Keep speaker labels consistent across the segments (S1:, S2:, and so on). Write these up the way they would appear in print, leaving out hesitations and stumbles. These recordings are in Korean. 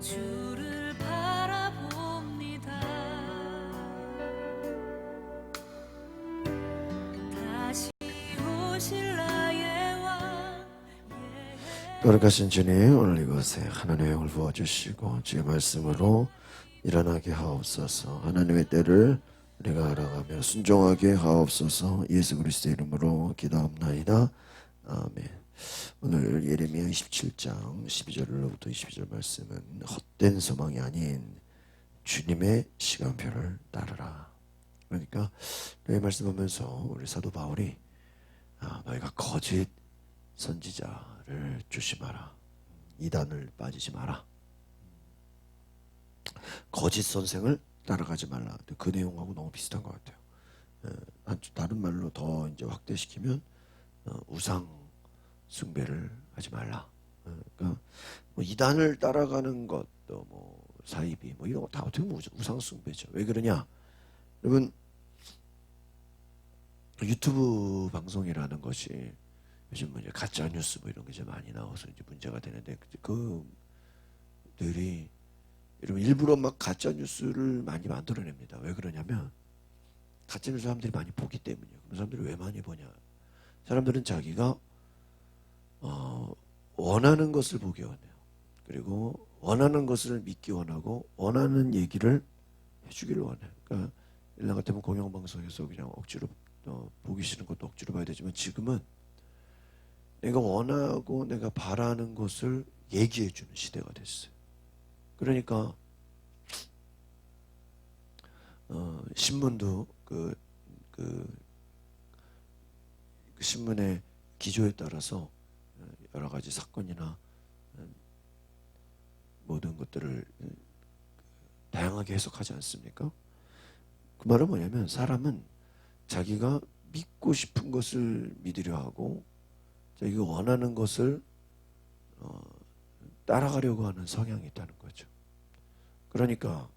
S1: 주를 바라봅니다. 다시 오실 나의 왕.
S2: 돌아가신 주님, 오늘 이곳에 하나님의 영을 부어주시고 주의 말씀으로 일어나게 하옵소서. 하나님의 때를 우리가 알아가며 순종하게 하옵소서. 예수 그리스도의 이름으로 기도합나이다. 아멘. 오늘 예레미야 27장 12절로부터 22절 말씀은 헛된 소망이 아닌 주님의 시간표를 따르라. 그러니까 이 말씀하면서 우리 사도 바울이 너희가 거짓 선지자를 조심하라. 이단을 빠지지 마라. 거짓 선생을 따라가지 말라. 그 내용하고 너무 비슷한 것 같아요. 다른 말로 더 이제 확대시키면 우상 숭배를 하지 말라. 그러니까 뭐 이단을 따라가는 것도 뭐 사이비 뭐 이런 거 다 어떻게 보면 우상 숭배죠. 왜 그러냐? 여러분 유튜브 방송이라는 것이 요즘 뭐 이제 가짜 뉴스 뭐 이런 게 좀 많이 나와서 이제 문제가 되는데 그들이 여러분 일부러 막 가짜 뉴스를 많이 만들어냅니다. 왜 그러냐면 가짜 뉴스 사람들이 많이 보기 때문이에요. 그럼 사람들이 왜 많이 보냐? 사람들은 자기가 원하는 것을 보기 원해요. 그리고 원하는 것을 믿기 원하고 원하는 얘기를 해주기를 원해요. 그러니까 일날 같으면 공영방송에서 그냥 억지로 보기 싫은 것도 억지로 봐야 되지만 지금은 내가 원하고 내가 바라는 것을 얘기해주는 시대가 됐어요. 그러니까 신문도 그 신문의 기조에 따라서 여러 가지 사건이나 모든 것들을 다양하게 해석하지 않습니까? 그 말은 뭐냐면 사람은 자기가 믿고 싶은 것을 믿으려 하고 자기가 원하는 것을 따라가려고 하는 성향이 있다는 거죠. 그러니까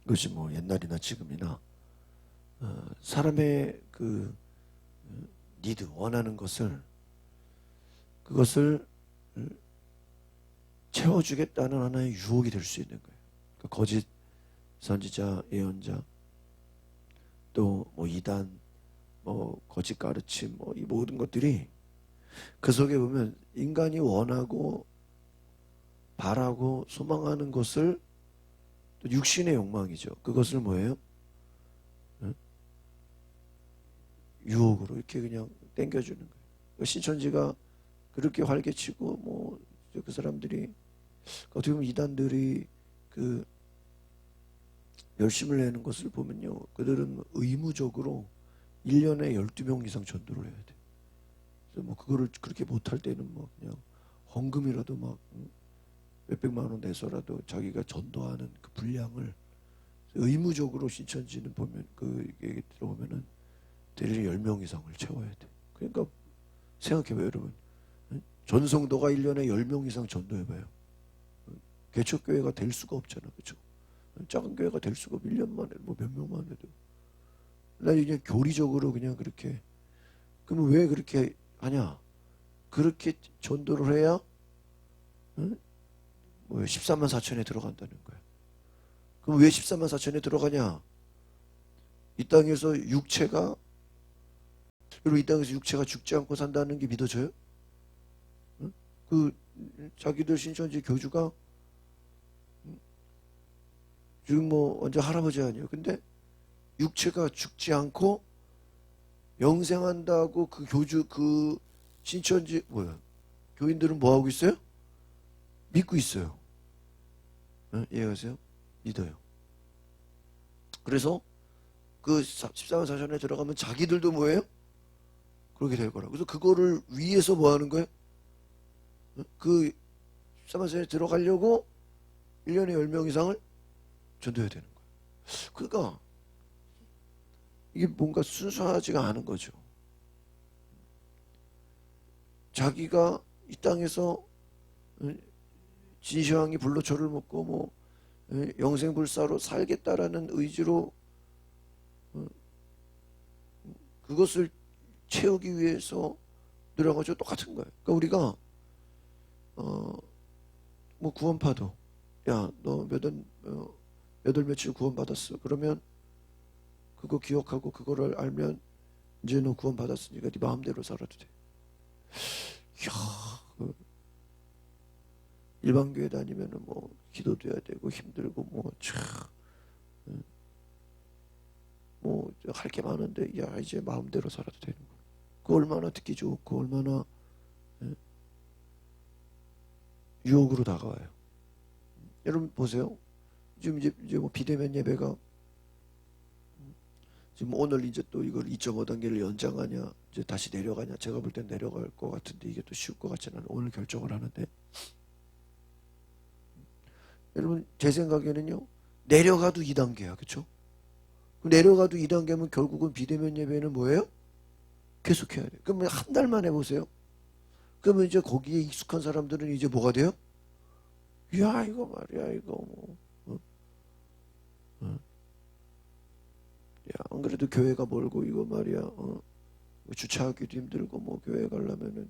S2: 그것이 뭐 옛날이나 지금이나 사람의 그 니드 원하는 것을 그것을 채워주겠다는 하나의 유혹이 될 수 있는 거예요. 그러니까 거짓 선지자, 예언자, 또 뭐 이단, 뭐 거짓 가르침, 뭐 이 모든 것들이 그 속에 보면 인간이 원하고 바라고 소망하는 것을 또 육신의 욕망이죠. 그것을 뭐예요? 유혹으로 이렇게 그냥 땡겨주는 거예요. 신천지가 그렇게 활개치고 뭐 그 사람들이 어떻게 보면 이단들이 그 열심을 내는 것을 보면요. 그들은 의무적으로 1년에 12명 이상 전도를 해야 돼. 그래서 뭐 그거를 그렇게 못할 때는 뭐 그냥 헌금이라도 막 몇백만 원 내서라도 자기가 전도하는 그 분량을 의무적으로 신천지는 보면 그 얘기 들어보면은 대략 10명 이상을 채워야 돼. 그러니까 생각해봐요, 여러분. 전성도가 1년에 10명 이상 전도해봐요. 개척교회가 될 수가 없잖아, 그렇죠? 작은 교회가 될 수가 없고 1년 만에 뭐 몇 명만 해도. 나 이제 교리적으로 그냥 그렇게. 그러면 왜 그렇게 하냐? 그렇게 전도를 해야 뭐 14만 4천에 들어간다는 거야. 그럼 왜 14만 4천에 들어가냐? 이 땅에서 육체가 여러분 이 땅에서 육체가 죽지 않고 산다는 게 믿어져요? 그 자기들 신천지 교주가 지금 뭐 완전 할아버지 아니에요. 근데 육체가 죽지 않고 영생한다고 그 교주 그 신천지 뭐야 교인들은 뭐 하고 있어요? 믿고 있어요. 이해하세요? 믿어요. 그래서 그 14만 4천에 들어가면 자기들도 뭐예요? 그렇게 될 거라. 그래서 그거를 위해서 뭐 하는 거예요? 그 14만 4천에 들어가려고 1년에 10명 이상을 전도해야 되는 거예요. 그러니까 이게 뭔가 순수하지가 않은 거죠. 자기가 이 땅에서 진시황이 불로초를 먹고 뭐 영생불사로 살겠다라는 의지로 그것을 채우기 위해서 노력하죠. 똑같은 거예요. 그러니까 우리가 뭐 뭐 구원파도 야 너 몇월 며칠 구원받았어. 그러면 그거 기억하고 그거를 알면 이제 너 구원받았으니까 네 마음대로 살아도 돼. 이야, 일반 교회 다니면은 뭐 기도도 해야 되고 힘들고 뭐 할 게 많은데 야 이제 마음대로 살아도 되는 거야. 그 얼마나 듣기 좋고 얼마나 유혹으로 다가와요. 여러분 보세요. 지금 이제 뭐 비대면 예배가 지금 오늘 이제 또 이걸 2.5단계를 연장하냐 이제 다시 내려가냐. 제가 볼 땐 내려갈 것 같은데 이게 또 쉬울 것 같지는 않아요. 오늘 결정을 하는데 여러분 제 생각에는요 내려가도 2단계야. 그렇죠? 내려가도 2단계면 결국은 비대면 예배는 뭐예요? 계속해야 돼요. 그러면 한 달만 해보세요. 그러면 이제 거기에 익숙한 사람들은 이제 뭐가 돼요? 야 이거 말이야 이거 뭐 야, 안 그래도 교회가 멀고 이거 말이야 주차하기도 힘들고 뭐 교회 가려면은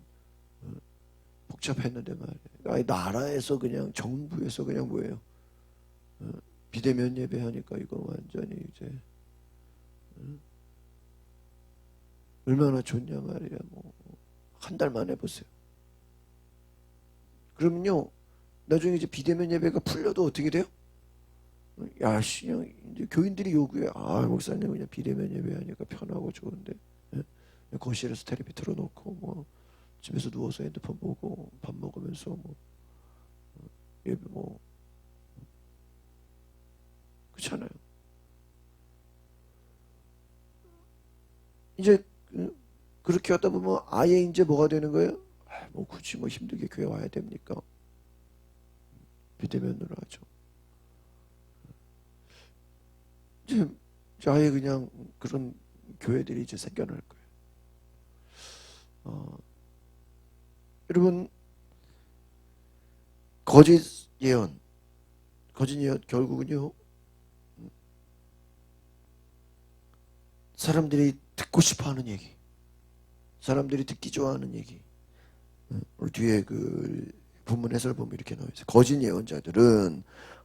S2: 복잡했는데 말이야. 아니 나라에서 그냥 정부에서 그냥 뭐예요? 비대면 예배하니까 이거 완전히 이제 얼마나 좋냐 말이야. 뭐 한 달만 해보세요. 그러면요 나중에 이제 비대면 예배가 풀려도 어떻게 돼요? 야, 그냥 이제 교인들이 요구해. 아, 목사님 그냥 비대면 예배하니까 편하고 좋은데 거실에서 텔레비 틀어놓고 뭐 집에서 누워서 핸드폰 보고 밥 먹으면서 뭐 예배 뭐 그렇잖아요. 이제 그렇게 하다 보면 아예 이제 뭐가 되는 거예요? 아, 뭐 굳이 뭐 힘들게 교회 와야 됩니까? 비대면으로 하죠. 이제 아예 그냥 그런 교회들이 이제 생겨날 거예요. 여러분 거짓 예언 결국은요 사람들이 듣고 싶어하는 얘기, 사람들이 듣기 좋아하는 얘기. 우리 뒤에 그 본문 해설 보면 이렇게 나와 있어요. 거짓 예언자들은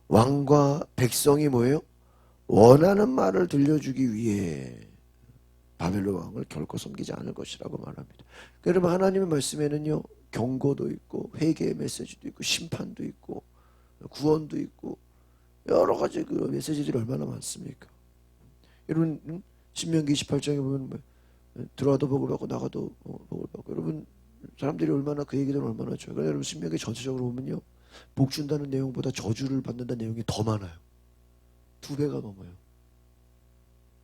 S2: 왕과 백성이 뭐예요? 원하는 말을 들려주기 위해 바벨론 왕을 결코 섬기지 않을 것이라고 말합니다. 여러분 하나님의 말씀에는요 경고도 있고 회개의 메시지도 있고 심판도 있고 구원도 있고 여러 가지 그 메시지들이 얼마나 많습니까? 여러분 신명기 28장에 보면 들어와도 복을 받고 나가도 복을 받고. 여러분 사람들이 얼마나 그 얘기들은 얼마나 좋아요. 그러니까 여러분 신명기 전체적으로 보면요 복 준다는 내용보다 저주를 받는다는 내용이 더 많아요. 2배가 넘어요.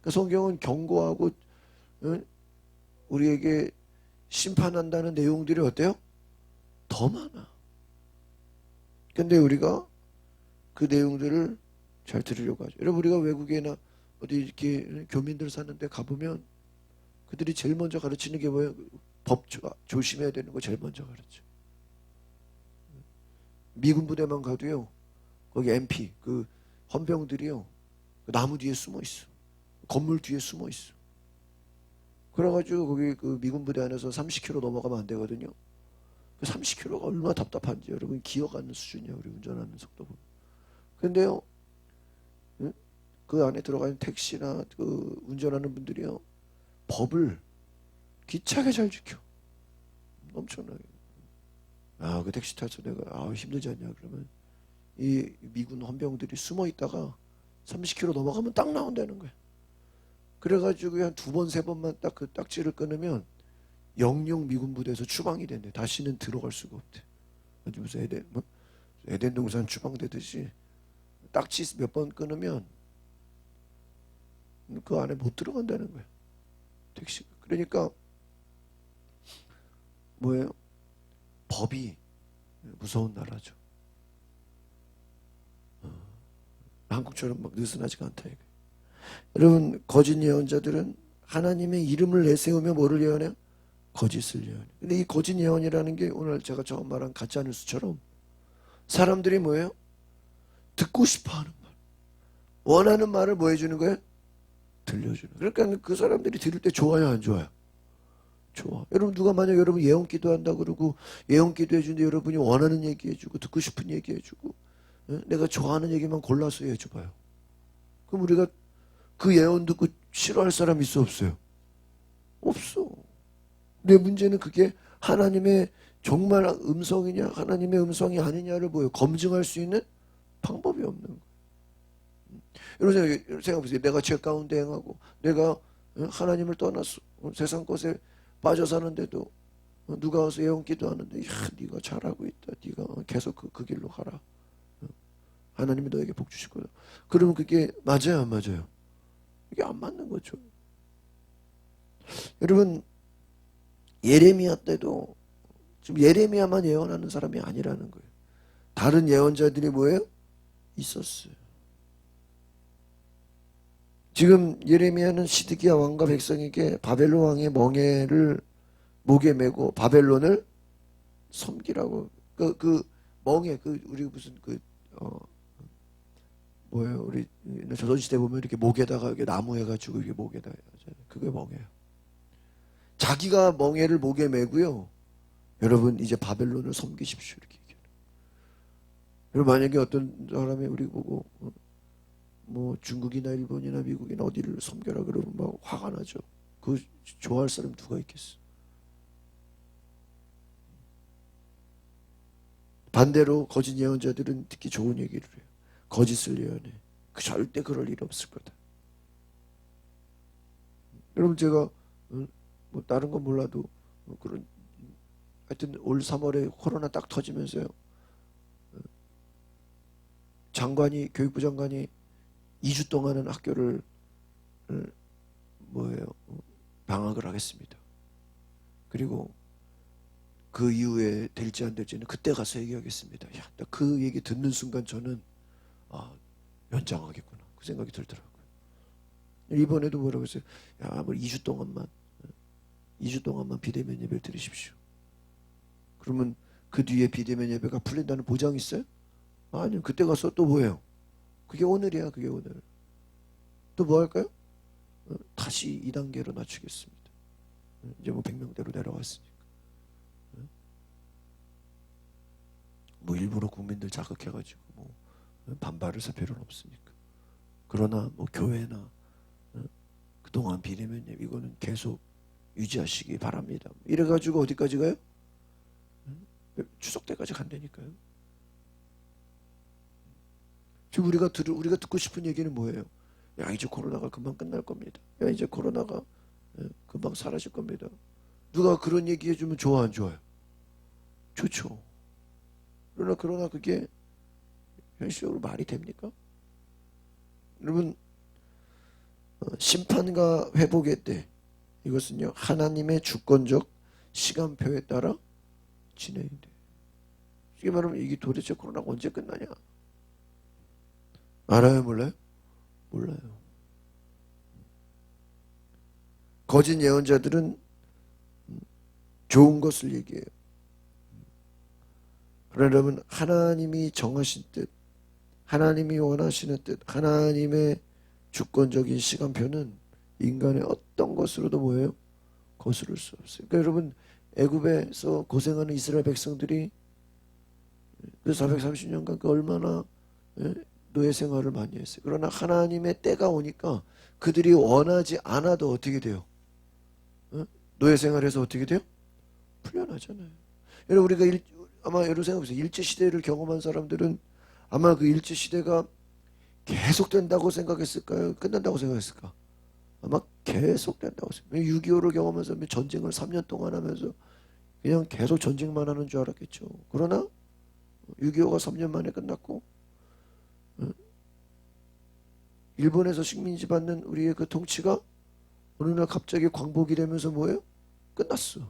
S2: 그러니까 성경은 경고하고 우리에게 심판한다는 내용들이 어때요? 더 많아. 근데 우리가 그 내용들을 잘 들으려고 하죠. 여러분 우리가 외국에나 어디 이렇게 교민들 사는데 가보면 그들이 제일 먼저 가르치는 게 뭐예요? 법 조심해야 되는 거 제일 먼저 가르쳐. 미군 부대만 가도요 거기 MP 그 헌병들이요 그 나무 뒤에 숨어 있어. 건물 뒤에 숨어 있어. 그래가지고 거기 그 미군 부대 안에서 30km 넘어가면 안 되거든요. 그 30km가 얼마나 답답한지 여러분 기억하는 수준이에요. 우리 운전하는 속도 보면. 근데요 그 안에 들어가는 택시나 그 운전하는 분들이요 법을 기차게 잘 지켜. 엄청나게. 아, 그 택시 타서 내가 힘들지 않냐 그러면 이 미군 헌병들이 숨어 있다가 30km 넘어가면 딱 나온다는 거야. 그래가지고 한 2번 3번만 딱 그 딱지를 끊으면 영영 미군 부대에서 추방이 된대. 다시는 들어갈 수가 없대. 아주 무슨 에덴 동산 추방되듯이 딱지 몇 번 끊으면 그 안에 못 들어간다는 거야. 택시가. 그러니까 뭐예요? 법이 무서운 나라죠. 한국처럼 막 느슨하지가 않다 이거. 여러분 거짓 예언자들은 하나님의 이름을 내세우며 뭐를 예언해요? 거짓을 예언해요. 근데 이 거짓 예언이라는 게 오늘 제가 처음 말한 가짜 뉴스처럼 사람들이 뭐예요? 듣고 싶어하는 말, 원하는 말을 뭐 해주는 거예요? 들려주는. 그러니까 그 사람들이 들을 때 좋아요 안 좋아요? 좋아. 여러분 누가 만약 여러분 예언 기도한다 그러고 예언 기도해 주는데 여러분이 원하는 얘기 해주고 듣고 싶은 얘기 해주고 내가 좋아하는 얘기만 골라서 해줘봐요. 그럼 우리가 그 예언 듣고 싫어할 사람 있어 없어요? 없어. 내 문제는 그게 하나님의 정말 음성이냐 하나님의 음성이 아니냐를 검증할 수 있는 방법이 없는 거예요. 여러분 생각해보세요. 내가 죄 가운데 행하고 내가 하나님을 떠났어. 세상 것에 빠져 사는데도 누가 와서 예언 기도하는데 야 네가 잘하고 있다. 네가 계속 그 길로 가라. 하나님이 너에게 복 주실 거다. 그러면 그게 맞아요 안 맞아요? 이게 안 맞는 거죠. 여러분 예레미야 때도 지금 예레미야만 예언하는 사람이 아니라는 거예요. 다른 예언자들이 뭐예요? 있었어요. 지금 예레미야는 시드기야 왕과 백성에게 바벨론 왕의 멍에를 목에 메고 바벨론을 섬기라고 그 멍에 우리 무슨 뭐예요? 우리 조선시대 보면 이렇게 목에다가 이렇게 나무 해가지고 이게 목에다 그게 멍에예요. 자기가 멍에를 목에 메고요. 여러분 이제 바벨론을 섬기십시오 이렇게 얘기해요. 여러분 만약에 어떤 사람이 우리 보고 뭐 중국이나 일본이나 미국이나 어디를 섬겨라 그러면 막 화가 나죠. 그 좋아할 사람 누가 있겠어? 반대로 거짓 예언자들은 특히 좋은 얘기를 해요. 거짓을 예언해. 절대 그럴 일 없을 거다. 여러분 제가 뭐 다른 건 몰라도 그런 하여튼 올 3월에 코로나 딱 터지면서요. 장관이 교육부 장관이 2주 동안은 학교를 방학을 하겠습니다. 그리고 그 이후에 될지 안 될지는 그때 가서 얘기하겠습니다. 야, 그 얘기 듣는 순간 저는 연장하겠구나 그 생각이 들더라고요. 이번에도 뭐라고 했어요? 야, 뭐 2주 동안만 비대면 예배를 드리십시오. 그러면 그 뒤에 비대면 예배가 풀린다는 보장이 있어요? 아니요. 그때 가서 또 뭐예요? 그게 오늘이야. 그게 오늘. 또 뭐 할까요? 다시 2단계로 낮추겠습니다. 이제 뭐 100명대로 내려왔으니까. 뭐 일부러 국민들 자극해가지고 뭐 반발을 살 필요는 없으니까. 그러나 뭐 교회나 그동안 비대면 예배 이거는 계속 유지하시기 바랍니다. 이래가지고 어디까지 가요? 추석 때까지 간다니까요. 지금 우리가 듣고 싶은 얘기는 뭐예요? 야 이제 코로나가 금방 끝날 겁니다. 야 이제 코로나가 금방 사라질 겁니다. 누가 그런 얘기 해주면 좋아 안 좋아요? 좋죠. 그러나 그게 현실적으로 말이 됩니까? 여러분 심판과 회복의 때 이것은요 하나님의 주권적 시간표에 따라 진행이 돼. 이게 말하면 이게 도대체 코로나가 언제 끝나냐? 알아요 몰라요? 몰라요. 거짓 예언자들은 좋은 것을 얘기해요. 그러나 여러분 하나님이 정하신 뜻 하나님이 원하시는 뜻 하나님의 주권적인 시간표는 인간의 어떤 것으로도 뭐예요? 거스를 수 없어요. 그러니까 여러분 애굽에서 고생하는 이스라엘 백성들이 그 430년간 그 얼마나 노예 생활을 많이 했어요. 그러나 하나님의 때가 오니까 그들이 원하지 않아도 어떻게 돼요? 노예 생활에서 어떻게 돼요? 풀려나잖아요. 여러분 우리가 아마 여러분 생각해보세요. 일제시대를 경험한 사람들은 아마 그 일제시대가 계속된다고 생각했을까요? 끝난다고 생각했을까? 아마 계속된다고 생각해요. 6.25를 경험하면서 전쟁을 3년 동안 하면서 그냥 계속 전쟁만 하는 줄 알았겠죠. 그러나 6.25가 3년 만에 끝났고 일본에서 식민지 받는 우리의 그 통치가 어느 날 갑자기 광복이 되면서 뭐예요? 끝났어.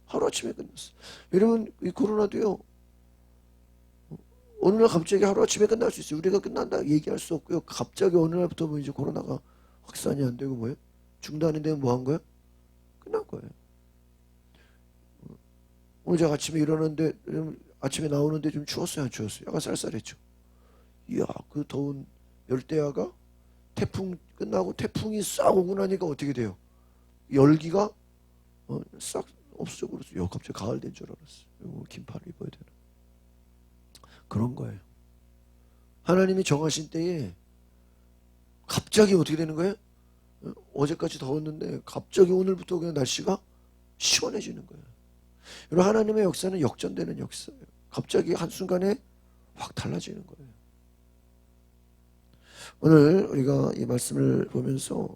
S2: 하루아침에 끝났어. 여러분 이 코로나도요 어느 날 갑자기 하루아침에 끝날 수 있어요. 우리가 끝난다 얘기할 수 없고요. 갑자기 어느 날부터 뭐 이제 코로나가 확산이 안 되고 뭐예요? 중단이 되면 뭐 한 거예요? 끝난 거예요. 오늘 제가 아침에 일어났는데 아침에 나오는데 좀 추웠어요 안 추웠어요? 약간 쌀쌀했죠. 이야 그 더운 열대야가 태풍 끝나고 태풍이 싹 오고 나니까 어떻게 돼요? 열기가 싹 없어져 버렸어요. 갑자기 가을 된 줄 알았어요. 긴팔 입어야 되나? 그런 거예요. 하나님이 정하신 때에 갑자기 어떻게 되는 거예요? 어제까지 더웠는데 갑자기 오늘부터 그냥 날씨가 시원해지는 거예요. 여러분, 하나님의 역사는 역전되는 역사예요. 갑자기 한순간에 확 달라지는 거예요. 오늘 우리가 이 말씀을 보면서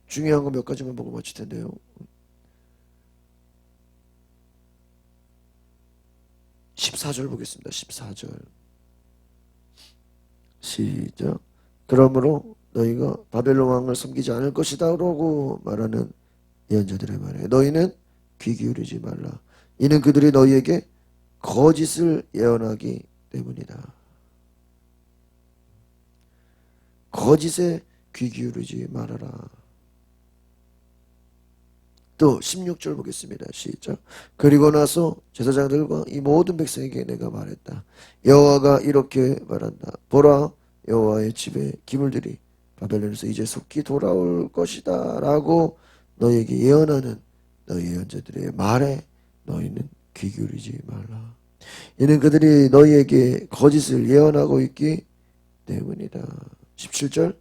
S2: 중요한 거 몇 가지만 보고 마칠 텐데요. 14절 보겠습니다. 14절 시작. 그러므로 너희가 바벨론 왕을 섬기지 않을 것이다 라고 말하는 예언자들의 말에 너희는 귀 기울이지 말라. 이는 그들이 너희에게 거짓을 예언하기 때문이다. 거짓에 귀 기울이지 말아라. 또 16절 보겠습니다. 시작. 그리고 나서 제사장들과 이 모든 백성에게 내가 말했다. 여호와가 이렇게 말한다. 보라, 여호와의 집에 기물들이 바벨론에서 이제 속히 돌아올 것이다 라고 너희에게 예언하는 너희 예언자들의 말에 너희는 귀 기울이지 말라. 이는 그들이 너희에게 거짓을 예언하고 있기 때문이다. 17절.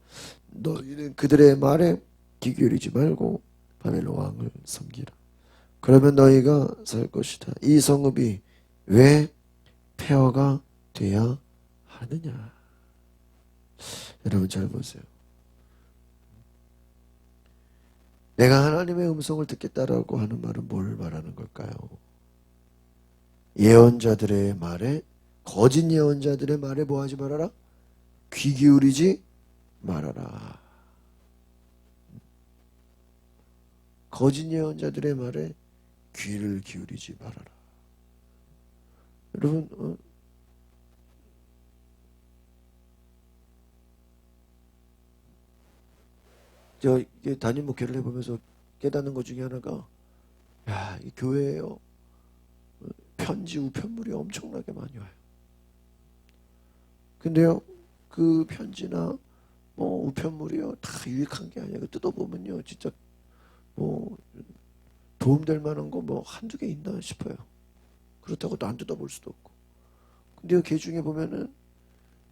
S2: 너희는 그들의 말에 귀 기울이지 말고 바벨론 왕을 섬기라. 그러면 너희가 살 것이다. 이 성읍이 왜 폐허가 돼야 하느냐. 여러분 잘 보세요. 내가 하나님의 음성을 듣겠다라고 하는 말은 뭘 말하는 걸까요? 예언자들의 말에, 거짓 예언자들의 말에 뭐 하지 말아라? 귀 기울이지 말아라. 거짓 예언자들의 말에 귀를 기울이지 말아라. 여러분, 저 이게 담임 목회를 해보면서 깨닫는 것 중에 하나가, 야, 이 교회에요, 편지 우편물이 엄청나게 많이 와요. 근데요, 그 편지나 뭐 우편물이요 다 유익한 게 아니에요. 뜯어보면요, 진짜 뭐 도움될 만한 거 뭐 한두 개 있나 싶어요. 그렇다고 또 안 뜯어볼 수도 없고. 근데 그 중에 보면은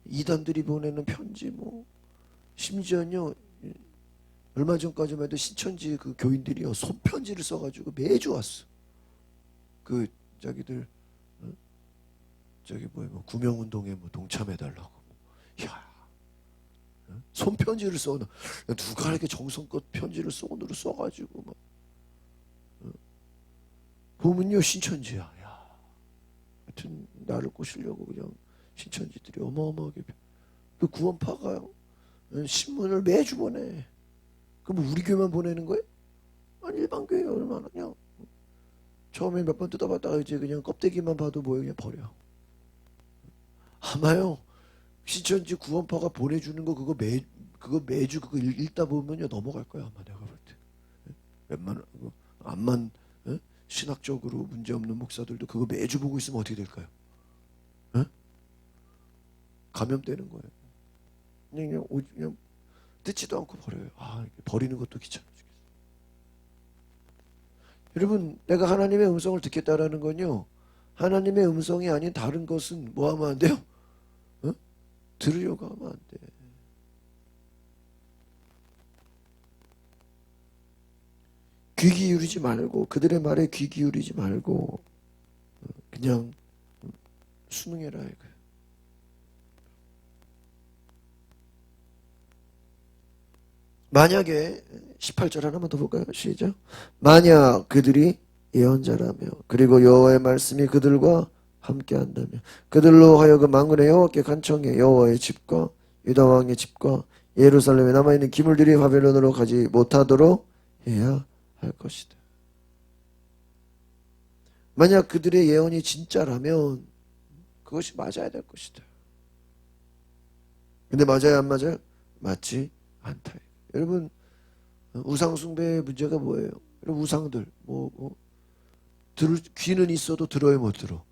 S2: 이단들이 보내는 편지, 뭐 심지어는요, 얼마 전까지만 해도 신천지 그 교인들이요 손편지를 써가지고 매주 왔어. 그 자기들 저기 뭐 구명운동에 뭐 동참해달라고. 야, 손편지를 써. 누가 이렇게 정성껏 편지를 손으로 써가지고 막 보면요 신천지야. 야, 하여튼 나를 꼬시려고 그냥 신천지들이 어마어마하게 그 구원파가요 신문을 매주 보내. 그럼 우리 교회만 보내는 거예요? 아니 일반 교회 얼마나 그냥 처음에 몇 번 뜯어봤다가 이제 그냥 껍데기만 봐도 뭐예요? 그냥 버려. 아마요 신천지 구원파가 보내주는 거 그거 매주 그거 읽다 보면요 넘어갈 거야 아마 내가 볼 때. 웬만한 암만 신학적으로 문제 없는 목사들도 그거 매주 보고 있으면 어떻게 될까요? 감염되는 거예요. 그냥 뜯지도 않고 버려요. 버리는 것도 귀찮아 죽겠어. 여러분, 내가 하나님의 음성을 듣겠다라는 건요, 하나님의 음성이 아닌 다른 것은 뭐 하면 안 돼요? 들으려고 하면 안 돼. 귀 기울이지 말고, 그들의 말에 귀 기울이지 말고 그냥 순응해라 이거예요. 만약에 18절 하나만 더 볼까요? 시작. 만약 그들이 예언자라며 그리고 여호와의 말씀이 그들과 함께한다며 그들로 하여금 만군의 여호와께 간청해 여호와의 집과 유다 왕의 집과 예루살렘에 남아있는 기물들이 바벨론으로 가지 못하도록 해야 할 것이다. 만약 그들의 예언이 진짜라면 그것이 맞아야 될 것이다. 근데 맞아요 안 맞아요? 맞지 않다. 여러분, 우상 숭배의 문제가 뭐예요? 여러분, 우상들 들을 귀는 있어도 들어요 못 들어?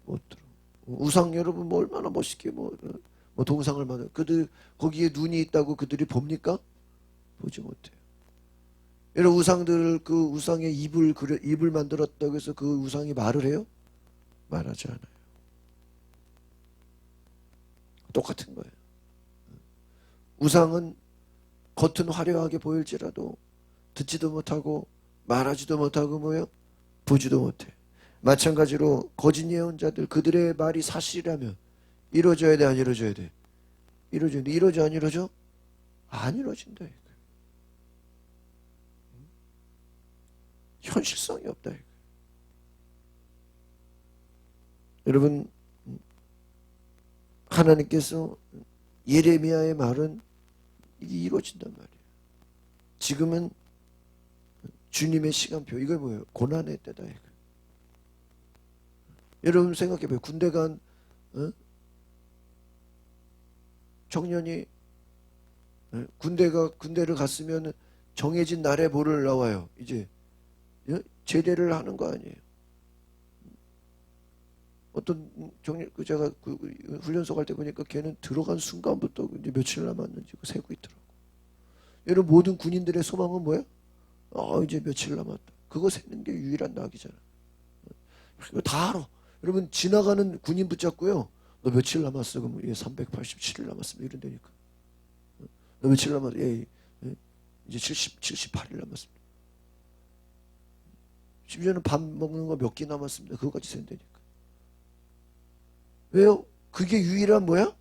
S2: 못 들어. 우상 여러분 뭐 얼마나 멋있게 뭐 동상을 만들 그들 거기에 눈이 있다고 그들이 봅니까? 보지 못해요. 이런 우상들, 그 우상의 입을 만들었다고 해서 그 우상이 말을 해요? 말하지 않아요. 똑같은 거예요. 우상은 겉은 화려하게 보일지라도 듣지도 못하고 말하지도 못하고 뭐요? 보지도 못해. 마찬가지로 거짓 예언자들, 그들의 말이 사실이라면 이루어져야 돼, 안 이루어져야 돼? 이루어져야 돼. 이루어져, 안 이루어져? 안 이루어진다. 이거. 현실성이 없다. 이거. 여러분, 하나님께서 예레미야의 말은 이게 이루어진단 말이에요. 지금은 주님의 시간표. 이거 뭐예요? 고난의 때다. 이거. 여러분 생각해봐요. 군대 간 청년이 군대를 갔으면 정해진 날에 뭐를 나와요? 이제 제대를 하는 거 아니에요. 어떤 제가 훈련소 갈 때 보니까 걔는 들어간 순간부터 이제 며칠 남았는지 세고 있더라고. 여러분 모든 군인들의 소망은 뭐야? 이제 며칠 남았다. 그거 세는 게 유일한 낙이잖아. 이거 다 알아. 여러분 지나가는 군인 붙잡고요. 너 며칠 남았어? 그럼 387일 남았으면 이런다니까. 너 며칠 남았어? 이제 78일 남았습니다. 심지어는 밥 먹는 거 몇 끼 남았습니다. 그거까지 센다니까. 왜요? 그게 유일한 뭐야?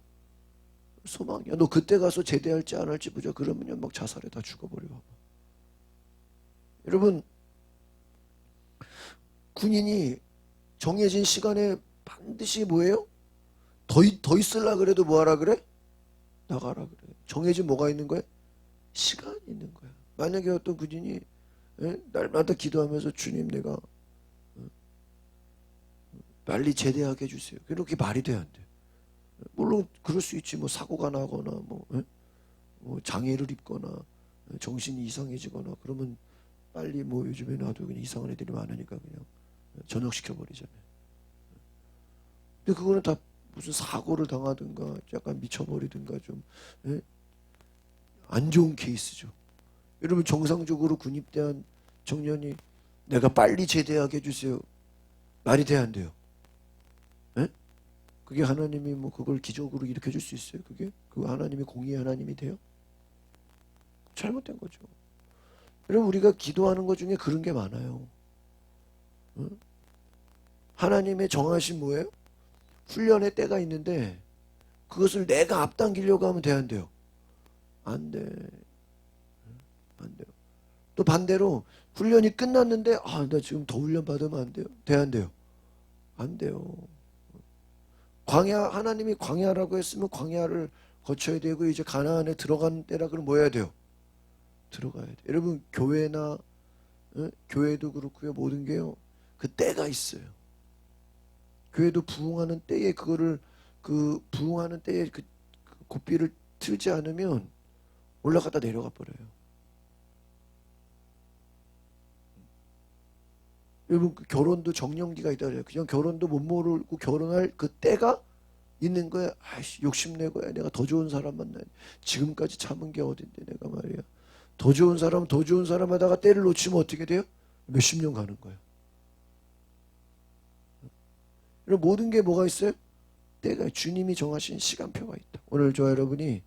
S2: 소망이야. 너 그때 가서 제대할지 안 할지 보자. 그러면 막 자살해 다 죽어버려. 여러분 군인이 정해진 시간에 반드시 뭐예요? 더 있으려 그래도 뭐하라 그래? 나가라 그래. 정해진 뭐가 있는 거야? 시간이 있는 거야. 만약에 어떤 군인이 날마다 기도하면서 주님 내가 빨리 제대하게 해주세요. 그렇게 말이 돼야 안 돼. 물론 그럴 수 있지. 뭐 사고가 나거나 뭐 장애를 입거나 정신이 이상해지거나 그러면 빨리 뭐 요즘에 나도 그냥 이상한 애들이 많으니까 그냥 전역시켜버리잖아요. 근데 그거는 다 무슨 사고를 당하든가 약간 미쳐버리든가 좀 안 좋은 케이스죠. 여러분 정상적으로 군입대한 청년이 내가 빨리 제대하게 해주세요. 말이 돼야 안 돼요. 그게 하나님이 뭐 그걸 기적으로 일으켜 줄 수 있어요? 그게 하나님이 공의의 하나님이 돼요? 잘못된 거죠. 여러분 우리가 기도하는 것 중에 그런 게 많아요. 하나님의 정하신 뭐예요? 훈련의 때가 있는데 그것을 내가 앞당기려고 하면 돼, 안 돼요? 안 돼. 안 돼요. 또 반대로 훈련이 끝났는데 나 지금 더 훈련 받으면 안 돼요? 돼, 안 돼요? 안 돼요. 하나님이 광야라고 했으면 광야를 거쳐야 되고 이제 가나안에 들어간 때라 그러면 뭐 해야 돼요? 들어가야 돼요. 여러분 교회나 교회도 그렇고요. 모든 게요. 그 때가 있어요. 교회도 부흥하는 때에 부흥하는 때에 그 고삐를 틀지 않으면 올라갔다 내려가 버려요. 여러분 결혼도 정년기가 있다 그래요. 그냥 결혼도 못 모르고 결혼할 그 때가 있는 거야. 욕심내 거야. 내가 더 좋은 사람 만나야 돼. 지금까지 참은 게 어딘데 내가 말이야. 더 좋은 사람 하다가 때를 놓치면 어떻게 돼요? 몇십 년 가는 거예요. 모든 게 뭐가 있어요? 때가 주님이 정하신 시간표가 있다. 오늘 저와 여러분이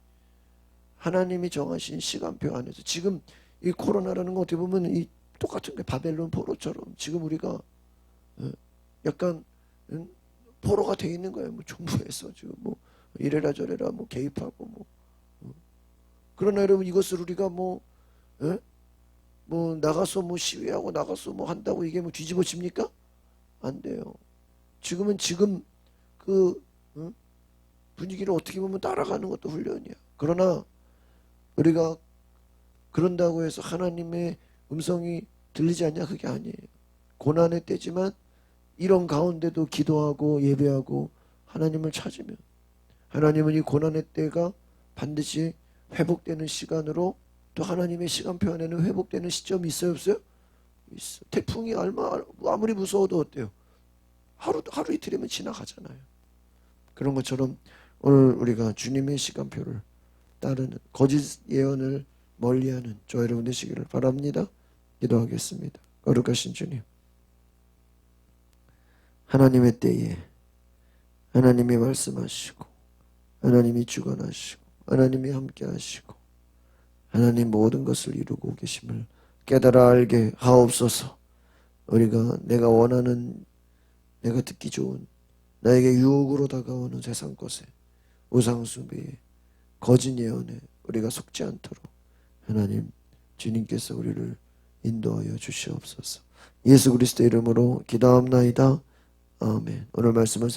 S2: 하나님이 정하신 시간표 안에서 지금 이 코로나라는 거 어떻게 보면 이 똑같은 게 바벨론 포로처럼 지금 우리가 약간 포로가 돼 있는 거예요. 뭐 정부에서 지금 뭐 이래라 저래라 뭐 개입하고 뭐 그러나 여러분 이것을 우리가 뭐 나가서 뭐 시위하고 나가서 뭐 한다고 이게 뭐 뒤집어집니까? 안 돼요. 지금 그 분위기를 어떻게 보면 따라가는 것도 훈련이야. 그러나 우리가 그런다고 해서 하나님의 음성이 들리지 않냐? 그게 아니에요. 고난의 때지만 이런 가운데도 기도하고 예배하고 하나님을 찾으면 하나님은 이 고난의 때가 반드시 회복되는 시간으로 또 하나님의 시간표 안에는 회복되는 시점이 있어요? 없어요? 있어. 태풍이 아무리 무서워도 어때요? 하루 이틀이면 지나가잖아요. 그런 것처럼 오늘 우리가 주님의 시간표를 따르는 거짓 예언을 멀리하는 저와 여러분 되시기를 바랍니다. 기도하겠습니다. 거룩하신 주님, 하나님의 때에 하나님이 말씀하시고 하나님이 주관하시고 하나님이 함께 하시고 하나님 모든 것을 이루고 계심을 깨달아 알게 하옵소서. 우리가 내가 원하는, 내가 듣기 좋은, 나에게 유혹으로 다가오는 세상 것에, 우상숭배에, 거짓 예언에 우리가 속지 않도록 하나님 주님께서 우리를 인도하여 주시옵소서. 예수 그리스도 이름으로 기도합나이다. 아멘. 오늘 말씀을